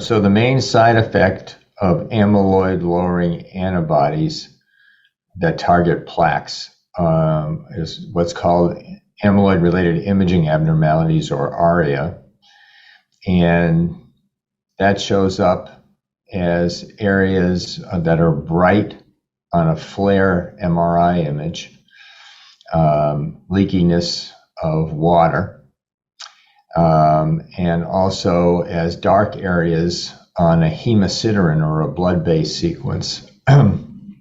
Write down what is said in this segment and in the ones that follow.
So the main side effect of amyloid-lowering antibodies that target plaques is what's called amyloid-related imaging abnormalities, or ARIA. And that shows up as areas that are bright on a FLAIR MRI image, leakiness of water, and also as dark areas on a hemosiderin, or a blood-based sequence on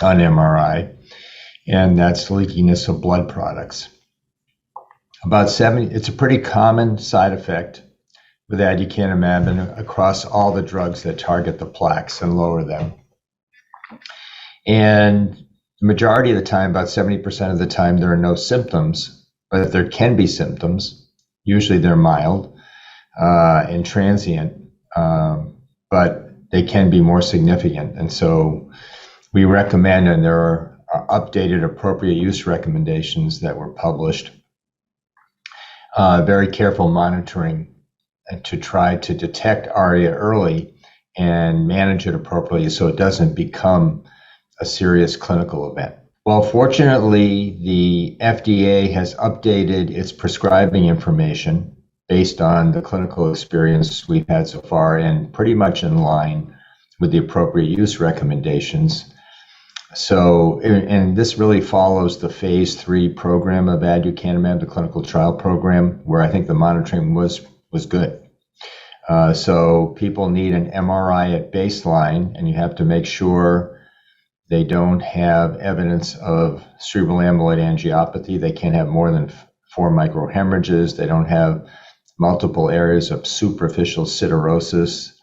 MRI, and that's leakiness of blood products. It's a pretty common side effect with aducanumab and across all the drugs that target the plaques and lower them. And the majority of the time, about 70% of the time, there are no symptoms, but there can be symptoms. Usually they're mild and transient, but they can be more significant. And so we recommend, and there are updated appropriate use recommendations that were published, very careful monitoring to try to detect ARIA early and manage it appropriately so it doesn't become a serious clinical event. Well, fortunately, the FDA has updated its prescribing information based on the clinical experience we've had so far, and pretty much in line with the appropriate use recommendations. So, and this really follows the phase 3 program of aducanumab, the clinical trial program, where I think the monitoring was good. So people need an MRI at baseline, and you have to make sure they don't have evidence of cerebral amyloid angiopathy. They can't have more than 4 microhemorrhages. They don't have multiple areas of superficial siderosis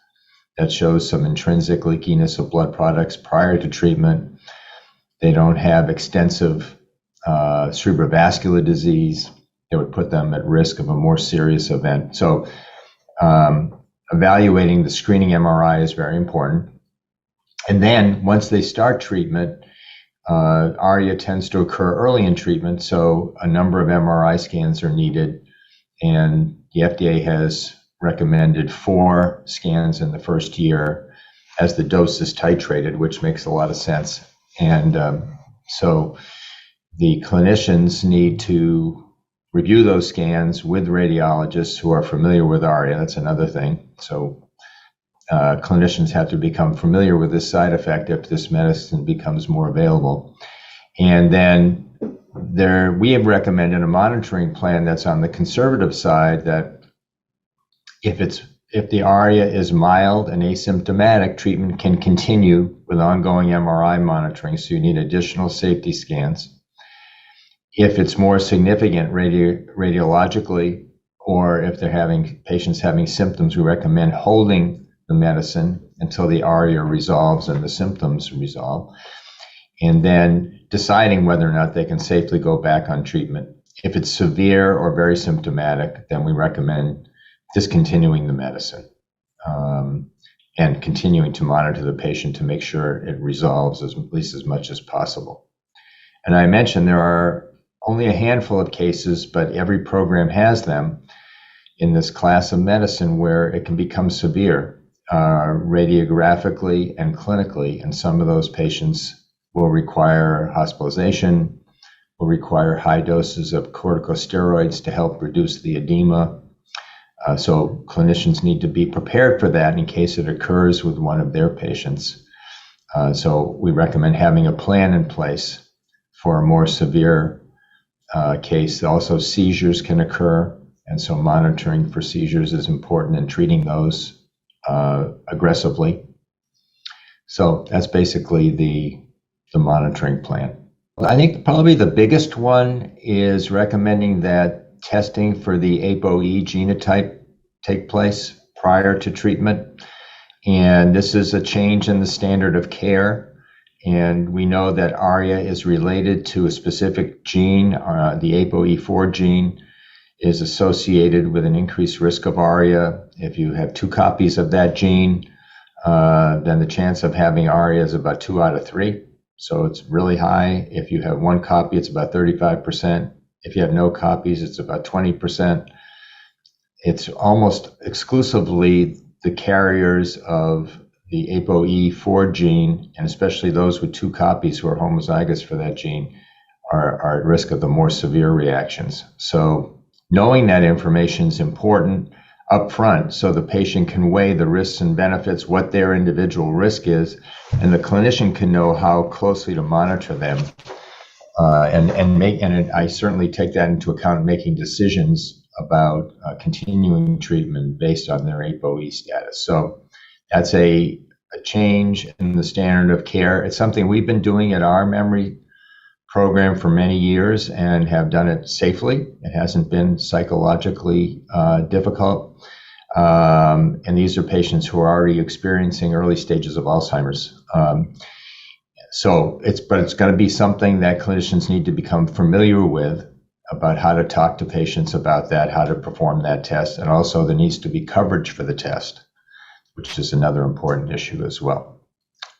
that shows some intrinsic leakiness of blood products prior to treatment. They don't have extensive cerebrovascular disease that would put them at risk of a more serious event. So evaluating the screening MRI is very important. And then once they start treatment, ARIA tends to occur early in treatment, so a number of MRI scans are needed. And the FDA has recommended 4 scans in the first year as the dose is titrated, which makes a lot of sense. And so the clinicians need to review those scans with radiologists who are familiar with ARIA. That's another thing. So clinicians have to become familiar with this side effect if this medicine becomes more available. And then we have recommended a monitoring plan that's on the conservative side, that if the ARIA is mild and asymptomatic, treatment can continue with ongoing MRI monitoring, so you need additional safety scans. If it's more significant radiologically, or if patients having symptoms, we recommend holding the medicine until the ARIA resolves and the symptoms resolve, and then deciding whether or not they can safely go back on treatment. If it's severe or very symptomatic, then we recommend discontinuing the medicine and continuing to monitor the patient to make sure it resolves at least as much as possible. And I mentioned there are only a handful of cases, but every program has them in this class of medicine where it can become severe radiographically and clinically, and some of those patients will require hospitalization, will require high doses of corticosteroids to help reduce the edema. So clinicians need to be prepared for that in case it occurs with one of their patients. So we recommend having a plan in place for a more severe case. Also, seizures can occur, and so monitoring for seizures is important and treating those aggressively. So that's basically the monitoring plan. I think probably the biggest one is recommending that testing for the APOE genotype take place prior to treatment. And this is a change in the standard of care. And we know that ARIA is related to a specific gene. The APOE4 gene is associated with an increased risk of ARIA. If you have 2 copies of that gene, then the chance of having ARIA is about 2 out of 3. So it's really high. If you have 1 copy, it's about 35%. If you have no copies, it's about 20%. It's almost exclusively the carriers of the ApoE4 gene, and especially those with 2 copies who are homozygous for that gene, are at risk of the more severe reactions. So knowing that information is important up front so the patient can weigh the risks and benefits, what their individual risk is, and the clinician can know how closely to monitor them. And I certainly take that into account in making decisions about continuing treatment based on their ApoE status. So that's a change in the standard of care. It's something we've been doing at our memory program for many years and have done it safely. It hasn't been psychologically difficult. And these are patients who are already experiencing early stages of Alzheimer's. But it's going to be something that clinicians need to become familiar with about how to talk to patients about that, how to perform that test, and also there needs to be coverage for the test, which is another important issue as well.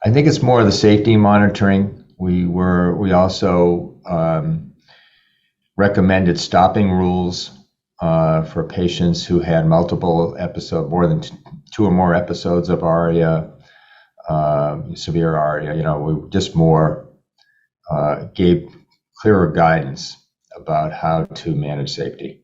I think it's more of the safety monitoring. We also recommended stopping rules for patients who had multiple episodes, more than 2 or more episodes of ARIA, severe ARIA. We just gave clearer guidance about how to manage safety.